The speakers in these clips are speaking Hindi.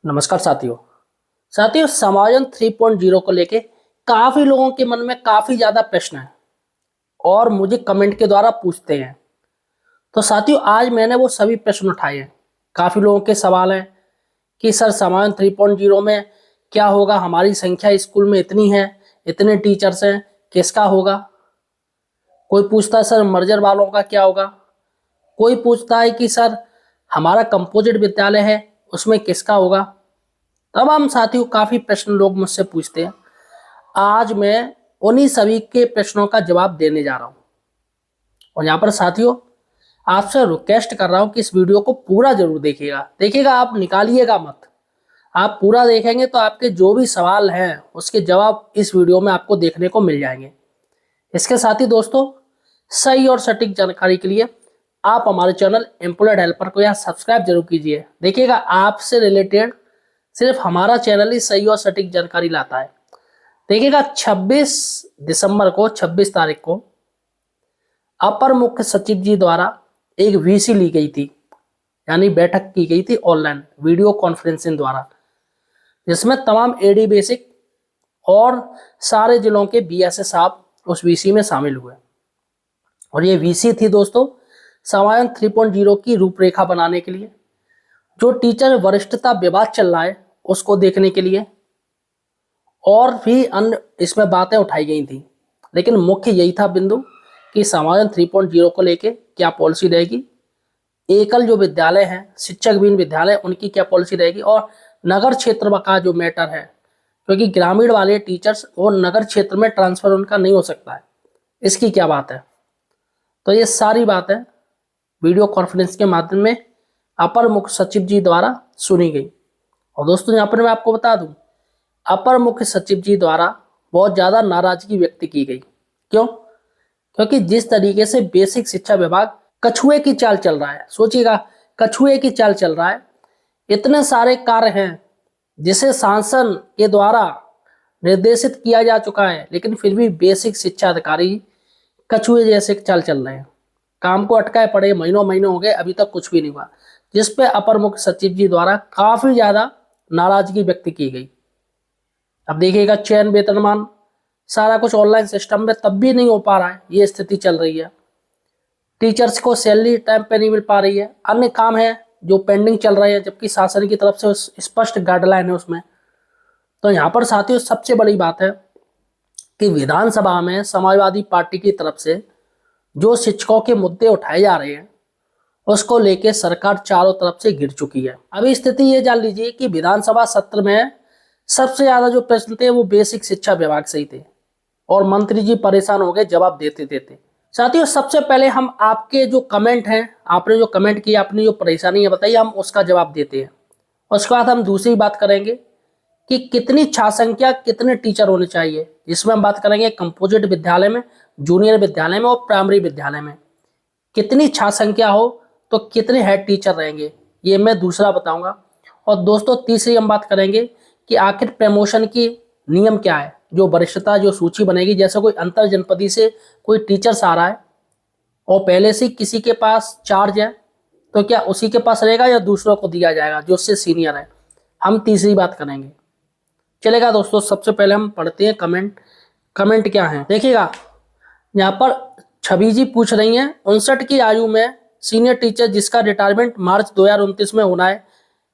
नमस्कार साथियों समायोजन 3.0 को लेके काफी लोगों के मन में काफी ज्यादा प्रश्न है और मुझे कमेंट के द्वारा पूछते हैं। तो साथियों आज मैंने वो सभी प्रश्न उठाए हैं। काफी लोगों के सवाल हैं कि सर समायोजन 3.0 में क्या होगा, हमारी संख्या स्कूल में इतनी है, इतने टीचर्स हैं, किसका होगा। कोई पूछता है सर मर्जर वालों का क्या होगा। कोई पूछता है कि सर हमारा कंपोजिट विद्यालय है उसमें किसका होगा। तमाम साथियों काफी प्रश्न लोग मुझसे पूछते हैं। आज मैं उन्हीं सभी के प्रश्नों का जवाब देने जा रहा हूं और यहाँ पर साथियों आपसे रिक्वेस्ट कर रहा हूं कि इस वीडियो को पूरा जरूर देखिएगा, आप निकालिएगा मत। आप पूरा देखेंगे तो आपके जो भी सवाल हैं उसके जवाब इस वीडियो में आपको देखने को मिल जाएंगे। इसके साथ ही दोस्तों सही और सटीक जानकारी के लिए आप हमारे चैनल एम्प्लॉयड हेल्पर को यहाँ सब्सक्राइब जरूर कीजिए। देखिएगा आपसे रिलेटेड सिर्फ हमारा चैनल ही सही और सटीक जानकारी लाता है। देखिएगा 26 तारीख को अपर मुख्य सचिव जी द्वारा एक वीसी ली गई थी, यानी बैठक की गई थी ऑनलाइन वीडियो कॉन्फ्रेंसिंग द्वारा, जिसमें तमाम एडी बेसिक और सारे जिलों के बीएसए साहब उस वीसी में शामिल हुए। और ये वीसी थी दोस्तों समायोजन 3.0 की रूपरेखा बनाने के लिए, जो टीचर वरिष्ठता विवाद चल रहा है उसको देखने के लिए, और भी अन्य इसमें बातें उठाई गई थी। लेकिन मुख्य यही था बिंदु कि समायोजन 3.0 को लेके क्या पॉलिसी रहेगी, एकल जो विद्यालय हैं शिक्षक विहीन विद्यालय उनकी क्या पॉलिसी रहेगी, और नगर क्षेत्र का जो मैटर है, क्योंकि ग्रामीण वाले टीचर्स और नगर क्षेत्र में ट्रांसफर उनका नहीं हो सकता है, इसकी क्या बात है। तो ये सारी बातें वीडियो कॉन्फ्रेंस के माध्यम में अपर मुख्य सचिव जी द्वारा सुनी गई। और दोस्तों यहाँ पर मैं आपको बता दूं, अपर मुख्य सचिव जी द्वारा बहुत ज़्यादा नाराजगी व्यक्त की गई। क्यों? क्योंकि जिस तरीके से बेसिक शिक्षा विभाग कछुए की चाल चल रहा है, सोचिएगा कछुए की चाल चल रहा है। इतने सारे कार्य हैं जिसे शासन के द्वारा निर्देशित किया जा चुका है, लेकिन फिर भी बेसिक शिक्षा अधिकारी कछुए जैसे चाल चल रहे हैं। काम को अटकाए पड़े महीनों हो गए, अभी तक कुछ भी नहीं हुआ, जिसपे अपर मुख्य सचिव जी द्वारा काफी ज्यादा नाराजगी व्यक्त की गई। अब देखिएगा चयन वेतनमान सारा कुछ ऑनलाइन सिस्टम में तब भी नहीं हो पा रहा है, ये स्थिति चल रही है। टीचर्स को सैलरी टाइम पे नहीं मिल पा रही है, अन्य काम है जो पेंडिंग चल रहे हैं, जबकि शासन की तरफ से स्पष्ट गाइडलाइन है उसमें। तो यहाँ पर साथियों सबसे बड़ी बात है कि विधानसभा में समाजवादी पार्टी की तरफ से जो शिक्षकों के मुद्दे उठाए जा रहे हैं उसको लेके सरकार चारों तरफ से घिर चुकी है। अभी स्थिति ये जान लीजिए कि विधानसभा सत्र में सबसे ज्यादा जो प्रश्न थे वो बेसिक शिक्षा विभाग से ही थे और मंत्री जी परेशान हो गए जवाब देते देते। साथियों सबसे पहले हम आपके जो कमेंट हैं, आपने जो कमेंट किया, अपनी जो परेशानी है बताइए, हम उसका जवाब देते हैं। उसके बाद हम दूसरी बात करेंगे कि कितनी छात्र संख्या, कितने टीचर होने चाहिए, जिसमें हम बात करेंगे कंपोजिट विद्यालय में, जूनियर विद्यालय में और प्राइमरी विद्यालय में कितनी छात्र संख्या हो तो कितने हेड टीचर रहेंगे, ये मैं दूसरा बताऊंगा। और दोस्तों तीसरी हम बात करेंगे कि आखिर प्रमोशन की नियम क्या है, जो वरिष्ठता जो सूची बनेगी, जैसे कोई अंतर जनपदी से कोई टीचर्स आ रहा है और पहले से किसी के पास चार्ज है तो क्या उसी के पास रहेगा या दूसरों को दिया जाएगा जो उससे सीनियर है, हम तीसरी बात करेंगे। चलेगा दोस्तों, सबसे पहले हम पढ़ते हैं कमेंट क्या है। देखिएगा यहाँ पर छवि जी पूछ रही हैं 59 की आयु में सीनियर टीचर जिसका रिटायरमेंट मार्च 2029 में होना है,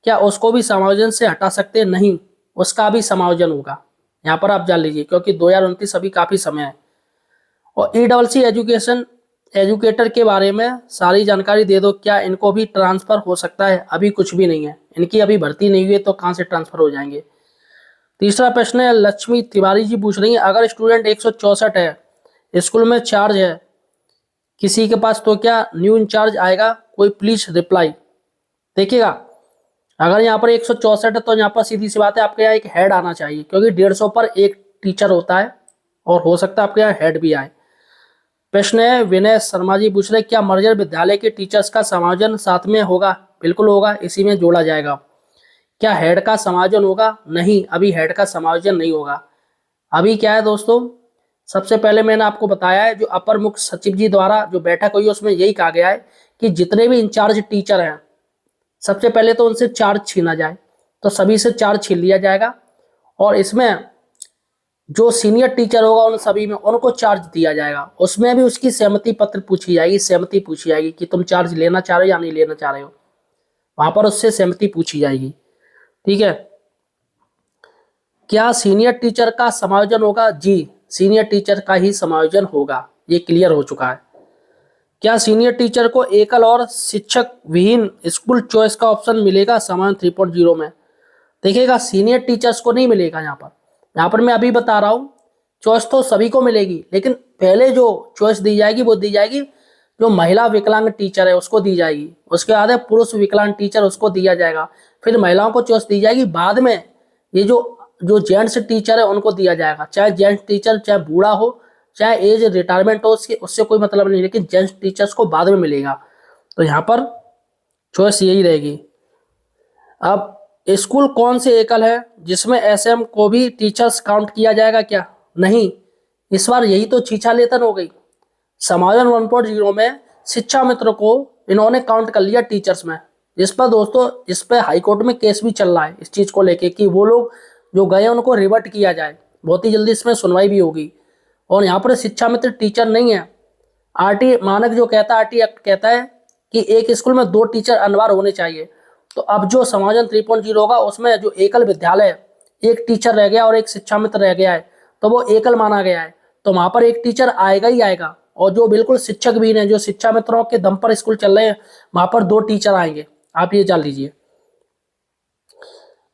क्या उसको भी समायोजन से हटा सकते हैं? नहीं, उसका भी समायोजन होगा। यहाँ पर आप जान लीजिए, क्योंकि 2029 अभी काफी समय है। और ECC एजुकेटर के बारे में सारी जानकारी दे दो, क्या इनको भी ट्रांसफर हो सकता है? अभी कुछ भी नहीं है, इनकी अभी भर्ती नहीं हुई है तो कहाँ से ट्रांसफर हो जाएंगे। तीसरा प्रश्न है लक्ष्मी तिवारी जी पूछ रही है, अगर स्टूडेंट 164 है, स्कूल में चार्ज है किसी के पास, तो क्या न्यू इंचार्ज आएगा? कोई प्लीज रिप्लाई। देखिएगा अगर यहाँ पर 164 है तो यहाँ पर सीधी सी बात है आपके यहाँ एक हेड आना चाहिए, क्योंकि 150 पर एक टीचर होता है और हो सकता है आपके यहाँ हेड भी आए। प्रश्न है विनय शर्मा जी पूछ रहे, क्या मर्जर विद्यालय के टीचर्स का समायोजन साथ में होगा? बिल्कुल होगा, इसी में जोड़ा जाएगा। क्या हेड का समायोजन होगा? नहीं, अभी हेड का समायोजन नहीं होगा। अभी क्या है दोस्तों, सबसे पहले मैंने आपको बताया है जो अपर मुख्य सचिव जी द्वारा जो बैठक हुई है उसमें यही कहा गया है कि जितने भी इंचार्ज टीचर हैं सबसे पहले तो उनसे चार्ज छीना जाए, तो सभी से चार्ज छीन लिया जाएगा और इसमें जो सीनियर टीचर होगा उन सभी में उनको चार्ज दिया जाएगा। उसमें भी उसकी सहमति पत्र पूछी जाएगी, सहमति पूछी जाएगी कि तुम चार्ज लेना चाह रहे हो या नहीं लेना चाह रहे हो, वहां पर उससे सहमति पूछी जाएगी। ठीक है। क्या सीनियर टीचर का समायोजन होगा? जी, सीनियर टीचर का ही समायोजन होगा, ये क्लियर हो चुका है। क्या सीनियर टीचर को एकल और शिक्षक विहीन स्कूल चॉइस का ऑप्शन मिलेगा समायोजन 3.0 में? देखिएगा, सीनियर टीचर्स को नहीं मिलेगा। यहाँ पर मैं अभी बता रहा हूँ, चॉइस तो सभी को मिलेगी, लेकिन पहले जो चॉइस दी जाएगी वो दी जाएगी जो महिला विकलांग टीचर है उसको दी जाएगी। उसके बाद है पुरुष विकलांग टीचर, उसको दिया जाएगा। फिर महिलाओं को चॉइस दी जाएगी। बाद में ये जो जेंट्स टीचर है उनको दिया जाएगा। चाहे जेंट्स टीचर चाहे बूढ़ा हो, चाहे एज रिटायरमेंट हो, उससे कोई मतलब नहीं, लेकिन जेंट्स टीचर्स को बाद में मिलेगा। तो यहाँ पर चॉइस यही रहेगी। अब स्कूल कौन से एकल है जिसमें एसएम को भी टीचर्स काउंट किया जाएगा? क्या नहीं, इस बार यही तो छीछालेतन हो गई। समायोजन 1.0 में शिक्षा मित्र को इन्होंने काउंट कर लिया टीचर्स में। इस पर दोस्तों, इस पर हाईकोर्ट में केस भी चल रहा है इस चीज को लेके कि वो लोग जो गए उनको रिवर्ट किया जाए। बहुत ही जल्दी इसमें सुनवाई भी होगी। और यहाँ पर शिक्षा मित्र टीचर नहीं है। आरटी मानक जो कहता है, आरटी एक्ट कहता है कि एक स्कूल में 2 टीचर अनिवार्य होने चाहिए। तो अब जो समायोजन 3.0 होगा उसमें जो एकल विद्यालय एक टीचर रह गया और एक शिक्षा मित्र रह गया है, तो वो एकल माना गया है, तो वहां पर एक टीचर आएगा ही आएगा। और जो बिल्कुल शिक्षक भी हैं, जो शिक्षा मित्रों के दम पर स्कूल चल रहे हैं, वहां पर 2 टीचर आएंगे। आप ये जान लीजिए।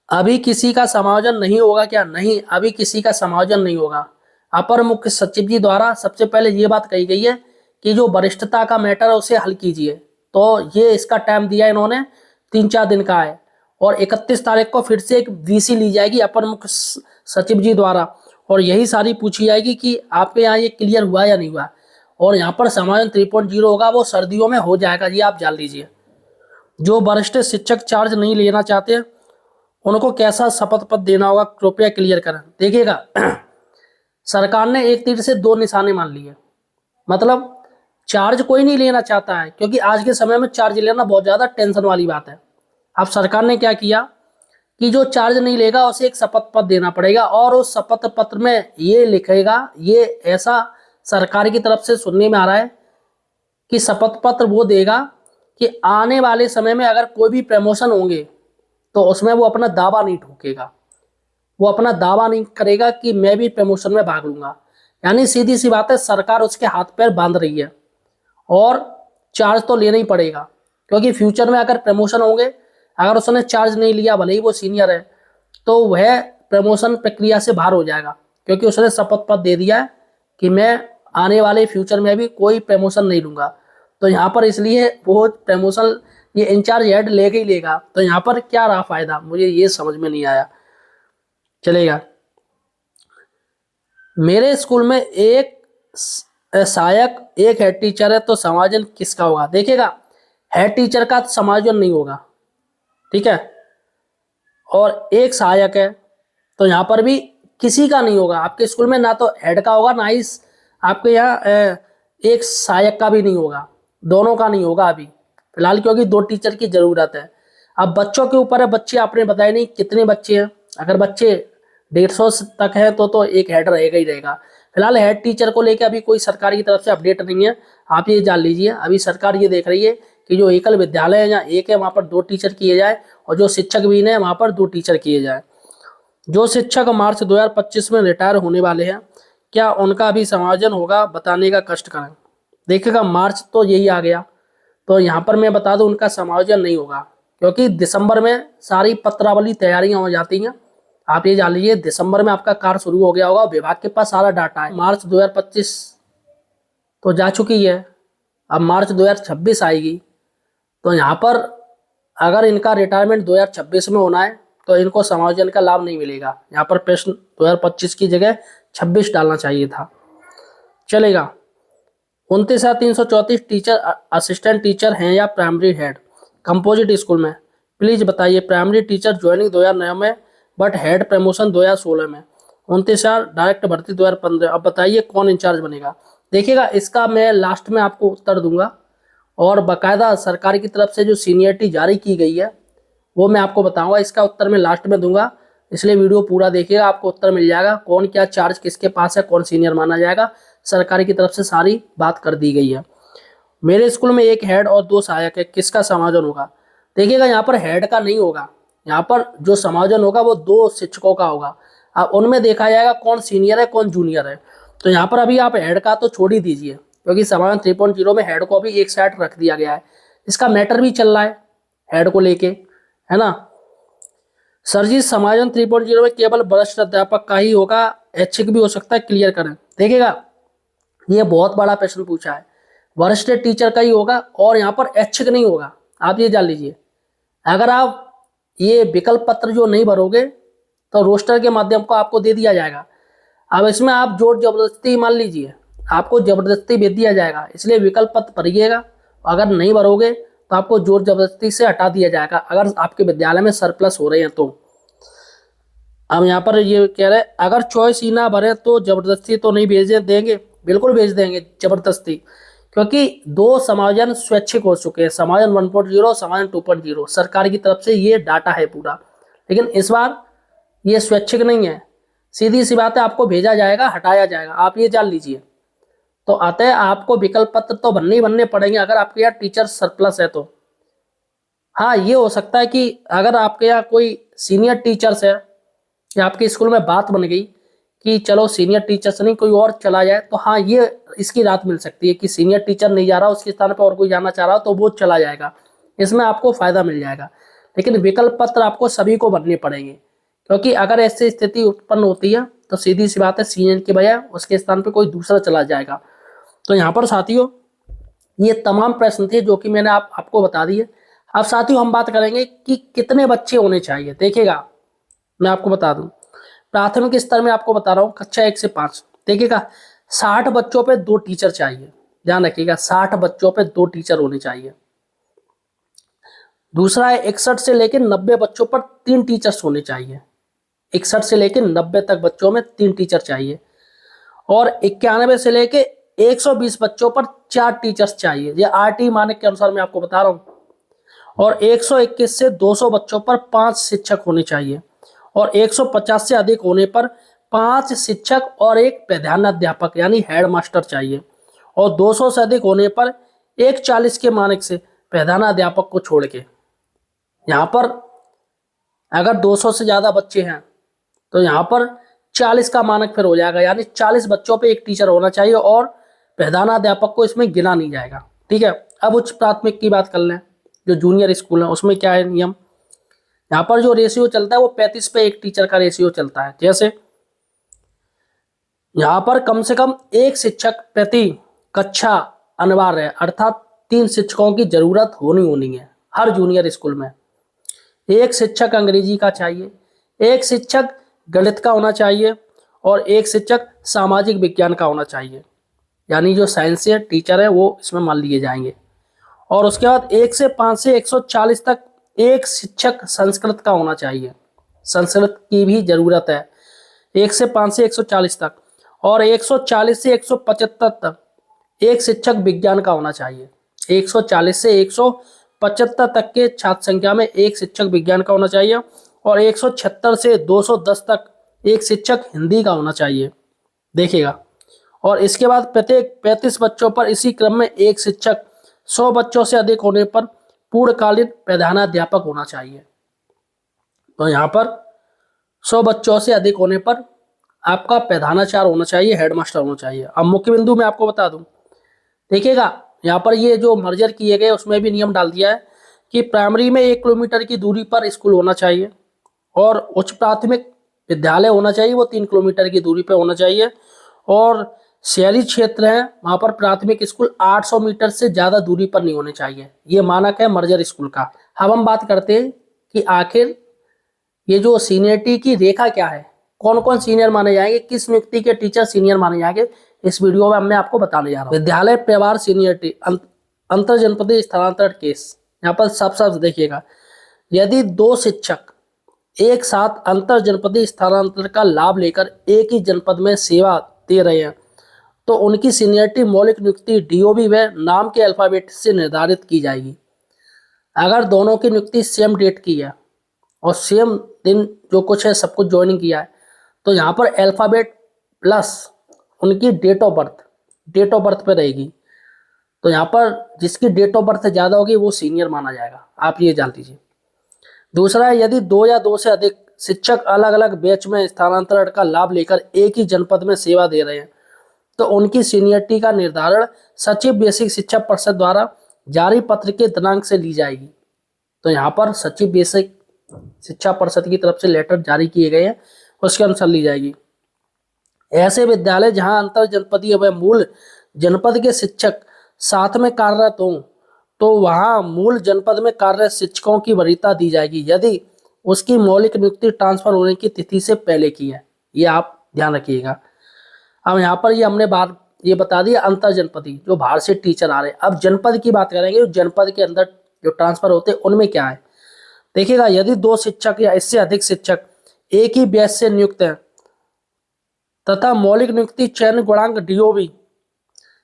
अभी किसी का समायोजन नहीं होगा? क्या नहीं, अभी किसी का समायोजन नहीं होगा। अपर मुख्य सचिव जी द्वारा सबसे पहले ये बात कही गई है कि जो वरिष्ठता का मैटर है उसे हल कीजिए। तो ये इसका टाइम दिया इन्होंने, 3-4 दिन का है। और 31 तारीख को फिर से एक वीसी ली जाएगी अपर मुख्य सचिव जी द्वारा, और यही सारी पूछी जाएगी कि आपके यहाँ ये क्लियर हुआ या नहीं हुआ। और यहाँ पर समायोजन 3.0 होगा वो सर्दियों में हो जाएगा, ये आप जान लीजिए। जो वरिष्ठ शिक्षक चार्ज नहीं लेना चाहते उनको कैसा शपथ पत्र देना होगा, कृपया क्लियर करें। देखिएगा, सरकार ने एक तीर से 2 निशाने मान लिए। मतलब चार्ज कोई नहीं लेना चाहता है, क्योंकि आज के समय में चार्ज लेना बहुत ज्यादा टेंशन वाली बात है। अब सरकार ने क्या किया कि जो चार्ज नहीं लेगा उसे एक शपथ पत्र देना पड़ेगा, और उस शपथ पत्र में ये लिखेगा, ये ऐसा सरकार की तरफ से सुनने में आ रहा है कि शपथ पत्र वो देगा कि आने वाले समय में अगर कोई भी प्रमोशन होंगे तो उसमें वो अपना दावा नहीं ठोकेगा, वो अपना दावा नहीं करेगा कि मैं भी प्रमोशन में भाग लूंगा। यानी सीधी सी बात है, सरकार उसके हाथ पैर बांध रही है और चार्ज तो लेना ही पड़ेगा, क्योंकि फ्यूचर में अगर प्रमोशन होंगे, अगर उसने चार्ज नहीं लिया, भले ही वो सीनियर है, तो वह प्रमोशन प्रक्रिया से बाहर हो जाएगा, क्योंकि उसने शपथ पत्र दे दिया है कि मैं आने वाले फ्यूचर में भी कोई प्रमोशन नहीं लूंगा। तो यहाँ पर इसलिए वो प्रमोशन ये इंचार्ज हेड लेके ही लेगा। तो यहाँ पर क्या रहा फायदा, मुझे ये समझ में नहीं आया। चलेगा, मेरे स्कूल में एक सहायक एक हेड टीचर है, तो समायोजन किसका होगा? देखिएगा, हेड टीचर का समायोजन नहीं होगा, ठीक है, और एक सहायक है, तो यहाँ पर भी किसी का नहीं होगा। आपके स्कूल में ना तो हेड का होगा, ना ही आपके यहाँ एक सहायक का भी नहीं होगा, दोनों का नहीं होगा अभी फिलहाल, क्योंकि 2 टीचर की जरूरत है। अब बच्चों के ऊपर है, बच्चे आपने बताया नहीं कितने बच्चे हैं। अगर बच्चे 150 तक है तो एक हेड रहेगा ही रहेगा। फिलहाल हेड टीचर को लेकर अभी कोई सरकार की तरफ से अपडेट नहीं है, आप ये जान लीजिए। अभी सरकार ये देख रही है कि जो एकल विद्यालय है, जहाँ एक है, वहाँ पर 2 टीचर किए जाए, और जो शिक्षक भी है वहाँ पर 2 टीचर किए जाए। जो शिक्षक मार्च 2025 में रिटायर होने वाले हैं, क्या उनका भी समायोजन होगा? बताने का कष्ट करें। देखिएगा, मार्च तो यही आ गया, तो यहाँ पर मैं बता दूं उनका समायोजन नहीं होगा, क्योंकि दिसंबर में सारी पत्रावली तैयारियां हो जाती हैं। आप ये जान लीजिए, दिसंबर में आपका कार्य शुरू हो गया होगा, विभाग के पास सारा डाटा है। मार्च 2025 तो जा चुकी है, अब मार्च 2026 आएगी, तो यहाँ पर अगर इनका रिटायरमेंट 2026 में होना है तो इनको समायोजन का लाभ नहीं मिलेगा। यहाँ पर प्रश्न 2025 की जगह 26 डालना चाहिए था। चलेगा, 29,334 टीचर असिस्टेंट टीचर हैं या प्राइमरी हेड कंपोजिट स्कूल में? प्लीज बताइए। प्राइमरी टीचर ज्वाइनिंग 2009 में, बट हेड प्रमोशन 2016 में। 29,000 डायरेक्ट भर्ती 2015। अब बताइए कौन इंचार्ज बनेगा? देखिएगा, इसका मैं लास्ट में आपको उत्तर दूंगा, और बाकायदा सरकार की तरफ से जो सीनियरिटी जारी की गई है वो मैं आपको बताऊंगा। इसका उत्तर मैं लास्ट में दूंगा, इसलिए वीडियो पूरा देखिएगा, आपको उत्तर मिल जाएगा। कौन क्या चार्ज किसके पास है, कौन सीनियर माना जाएगा, सरकारी की तरफ से सारी बात कर दी गई है। मेरे स्कूल में एक हेड और 2 सहायक है, किसका समायोजन होगा? देखिएगा यहाँ पर हेड का नहीं होगा, यहाँ पर जो समायोजन होगा वो 2 शिक्षकों का होगा। अब उनमें देखा जाएगा कौन सीनियर है कौन जूनियर है। तो यहाँ पर अभी आप हेड का तो छोड़ ही दीजिए, क्योंकि समायोजन 3.0 में हेड को अभी एक साइड रख दिया गया है। इसका मैटर भी चल रहा है हेड को लेके, है ना। सर जी समायोजन 3.0 में केवल वरिष्ठ अध्यापक का ही होगा, ऐच्छिक भी हो सकता है, क्लियर करें। देखिएगा ये बहुत बड़ा प्रश्न पूछा है, वरिष्ठ टीचर का ही होगा और यहाँ पर ऐच्छिक नहीं होगा, आप ये जान लीजिए। अगर आप ये विकल्प पत्र जो नहीं भरोगे तो रोस्टर के माध्यम को आपको दे दिया जाएगा। अब इसमें आप जोर जबरदस्ती मान लीजिए, आपको जबरदस्ती भेज दिया जाएगा, इसलिए विकल्प पत्र भरिएगा। अगर नहीं भरोगे तो आपको जोर जबरदस्ती से हटा दिया जाएगा, अगर आपके विद्यालय में सरप्लस हो रहे हैं तो। अब यहाँ पर ये कह रहे हैं अगर चॉइस ही ना भरे तो जबरदस्ती तो नहीं भेज देंगे, बिल्कुल भेज देंगे जबरदस्ती, क्योंकि 2 समायोजन स्वैच्छिक हो चुके हैं, समायोजन 1.0 समायोजन 2.0, सरकार की तरफ से ये डाटा है पूरा। लेकिन इस बार ये स्वैच्छिक नहीं है, सीधी सी बात है, आपको भेजा जाएगा, हटाया जाएगा, आप ये जान लीजिए। तो अतः आपको विकल्प पत्र तो बनने पड़ेंगे अगर आपके यहाँ टीचर सरप्लस है तो। हाँ ये हो सकता है कि अगर आपके यहाँ कोई सीनियर टीचर्स है या आपके स्कूल में बात बन गई कि चलो सीनियर टीचर से नहीं कोई और चला जाए, तो हाँ ये इसकी राहत मिल सकती है कि सीनियर टीचर नहीं जा रहा, उसके स्थान पर और कोई जाना चाह रहा हो तो वो चला जाएगा, इसमें आपको फायदा मिल जाएगा। लेकिन विकल्प पत्र आपको सभी को भरने पड़ेंगे, क्योंकि अगर ऐसी स्थिति उत्पन्न होती है तो सीधी सी बात है सीनियर की बजाय उसके स्थान पर कोई दूसरा चला जाएगा। तो यहाँ पर साथियों ये तमाम प्रश्न थे जो कि मैंने आपको बता दिए। अब साथियों हम बात करेंगे कि कितने बच्चे होने चाहिए। देखिएगा मैं आपको बता दूं, प्राथमिक स्तर में आपको बता रहा हूँ कक्षा 1 से 5, देखिएगा 60 बच्चों पे 2 टीचर चाहिए, ध्यान रखिएगा 60 बच्चों पे 2 टीचर होने चाहिए। दूसरा है 61 से लेकर 90 बच्चों पर 3 टीचर्स होने चाहिए, 61 से लेकर 90 तक बच्चों में 3 टीचर चाहिए। और 91 से लेकर 120 बच्चों पर 4 टीचर्स चाहिए, ये RT मानक के अनुसार मैं आपको बता रहा हूँ। और 121 से 200 बच्चों पर 5 शिक्षक होने चाहिए, और 150 से अधिक होने पर 5 शिक्षक और एक प्रधानाध्यापक यानी हेड मास्टर चाहिए, और 200 से अधिक होने पर 140 के मानक से प्रधानाध्यापक को छोड़ के। यहाँ पर अगर 200 से ज़्यादा बच्चे हैं तो यहाँ पर 40 का मानक फिर हो जाएगा, यानी 40 बच्चों पे एक टीचर होना चाहिए और प्रधानाध्यापक को इसमें गिना नहीं जाएगा। ठीक है, अब उच्च प्राथमिक की बात कर लें, जो जूनियर स्कूल है उसमें क्या है नियम। यहाँ पर जो रेशियो चलता है वो 35 पे एक टीचर का रेशियो चलता है। जैसे यहाँ पर कम से कम 1 शिक्षक प्रति कक्षा अनिवार्य है, अर्थात 3 शिक्षकों की जरूरत होनी है हर जूनियर स्कूल में। 1 शिक्षक अंग्रेजी का चाहिए, 1 शिक्षक गणित का होना चाहिए, और 1 शिक्षक सामाजिक विज्ञान का होना चाहिए, यानी जो साइंस से टीचर है वो इसमें मान लिए जाएंगे। और उसके बाद 1 से 5 से 140 तक 1 शिक्षक संस्कृत का होना चाहिए, संस्कृत की भी जरूरत है, 1 से 5 से 140 तक। और 140 से 175 तक 1 शिक्षक विज्ञान का होना चाहिए, 140 से 175 तक के छात्र संख्या में 1 शिक्षक विज्ञान का होना चाहिए। और 176 से 210 तक 1 शिक्षक हिंदी का होना चाहिए, देखिएगा। और इसके बाद प्रत्येक 35 बच्चों पर इसी क्रम में 1 शिक्षक, 100 बच्चों से अधिक होने पर पूर्णकालीन प्रधानाध्यापक होना चाहिए। तो यहाँ पर 100 बच्चों से अधिक होने पर आपका प्रधानाचार्य होना चाहिए, हेडमास्टर होना चाहिए। अब मुख्य बिंदु मैं आपको बता दूं, देखिएगा यहाँ पर ये जो मर्जर किए गए उसमें भी नियम डाल दिया है कि प्राइमरी में 1 किलोमीटर की दूरी पर स्कूल होना चाहिए, और उच्च प्राथमिक विद्यालय होना चाहिए वो 3 किलोमीटर की दूरी पर होना चाहिए, और शहरी क्षेत्र है वहाँ पर प्राथमिक स्कूल 800 मीटर से ज़्यादा दूरी पर नहीं होने चाहिए। ये मानक है मर्जर स्कूल का। अब हम बात करते हैं कि आखिर ये जो सीनियरिटी की रेखा क्या है, कौन कौन सीनियर माने जाएंगे, किस नियुक्ति के टीचर सीनियर माने जाएंगे, इस वीडियो में मैं आपको बताने जा रहा हूँ। विद्यालय व्यवहार सीनियरिटी, अंतर जनपदीय स्थानांतरण केस, यहाँ पर सब देखिएगा, यदि 2 शिक्षक एक साथ अंतर जनपदीय स्थानांतरण का लाभ लेकर एक ही जनपद में सेवा दे रहे हैं तो उनकी सीनियरिटी मौलिक नियुक्ति DOB व नाम के अल्फाबेट से निर्धारित की जाएगी। अगर दोनों की नियुक्ति सेम डेट की है और सेम दिन जो कुछ है सब कुछ ज्वाइनिंग किया है, तो यहाँ पर अल्फ़ाबेट प्लस उनकी डेट ऑफ बर्थ पे रहेगी। तो यहाँ पर जिसकी डेट ऑफ बर्थ ज़्यादा होगी वो सीनियर माना जाएगा, आप ये जान लीजिए। दूसरा है, यदि 2 या 2 से अधिक शिक्षक अलग अलग बैच में स्थानांतरण का लाभ लेकर एक ही जनपद में सेवा दे रहे हैं तो उनकी सीनियरिटी का निर्धारण सचिव बेसिक शिक्षा परिषद द्वारा जारी पत्र के दिनांक से ली जाएगी। तो यहाँ पर सचिव बेसिक शिक्षा परिषद की तरफ से लेटर जारी किए गए हैं, उसके अनुसार ली जाएगी। ऐसे विद्यालय जहां अंतर जनपदीय व मूल जनपद के शिक्षक साथ में कार्यरत हों तो वहां मूल जनपद में कार्यरत शिक्षकों की वरीयता दी जाएगी यदि उसकी मौलिक नियुक्ति ट्रांसफर होने की तिथि से पहले की है। ये आप ध्यान रखिएगा। अब यहाँ पर ये हमने बात ये बता दिया अंतर जनपदी, जो बाहर से टीचर आ रहे हैं। अब जनपद की बात करेंगे, जनपद के अंदर जो ट्रांसफर होते हैं उनमें क्या है। देखिएगा, यदि 2 शिक्षक या इससे अधिक शिक्षक एक ही बैच से नियुक्त हैं तथा मौलिक नियुक्ति चयन गुणांक DOB,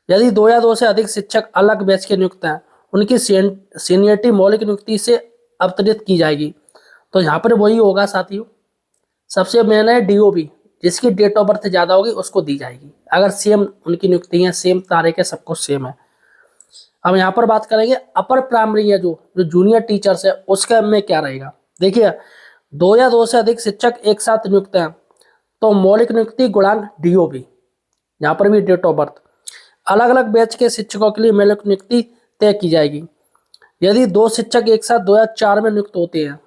यदि 2 या 2 से अधिक शिक्षक अलग बैच के नियुक्त हैं उनकी सीनियरिटी मौलिक नियुक्ति से अवतरित की जाएगी। तो यहाँ पर वही होगा साथियों, सबसे मेन है DOB, जिसकी डेट ऑफ बर्थ ज़्यादा होगी उसको दी जाएगी, अगर सेम उनकी नियुक्ति है, सेम तारीख है, सब कुछ सेम है। अब यहाँ पर बात करेंगे अपर प्राइमरी है जो जूनियर टीचर्स है उसका में क्या रहेगा। देखिए, 2 या 2 से अधिक शिक्षक एक साथ नियुक्त हैं तो मौलिक नियुक्ति गुणांक DOB, यहाँ पर भी डेट ऑफ बर्थ। अलग अलग बैच के शिक्षकों के लिए मौलिक नियुक्ति तय की जाएगी। यदि 2 शिक्षक एक साथ 2004 में नियुक्त होते हैं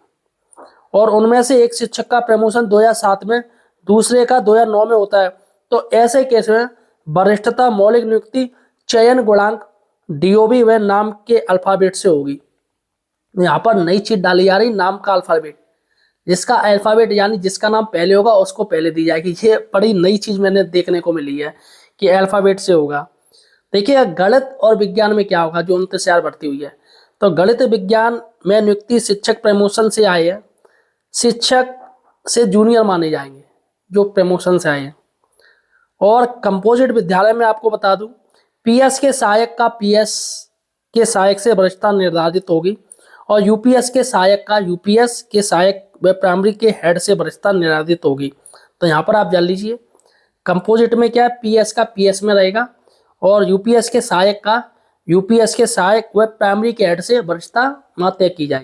और उनमें से एक शिक्षक का प्रमोशन 2007 में, दूसरे का 2009 में होता है तो ऐसे केस में वरिष्ठता मौलिक नियुक्ति चयन गुणांक DOB व नाम के अल्फाबेट से होगी। यहाँ पर नई चीज डाली जा रही, नाम का अल्फाबेट, जिसका अल्फाबेट यानी जिसका नाम पहले होगा उसको पहले दी जाएगी। ये बड़ी नई चीज मैंने देखने को मिली है कि अल्फाबेट से होगा। देखिए, गणित और विज्ञान में क्या होगा, जो 29,000 भर्ती हुई है तो गणित विज्ञान में नियुक्ति शिक्षक प्रमोशन से आए हैं, शिक्षक से जूनियर माने जाएंगे जो प्रमोशन से आए हैं। और कंपोजिट विद्यालय में आपको बता दूं, PS के सहायक का PS के सहायक से वरिष्ठता निर्धारित होगी और UPS के सहायक का UPS के सहायक व प्राइमरी के हेड से वरिष्ठता निर्धारित होगी। तो यहाँ पर आप जान लीजिए, कंपोजिट में क्या है, PS का PS में रहेगा और UPS के सहायक का UPS के सहायक व प्राइमरी के हेड से वरिष्ठता तय की जाएगी।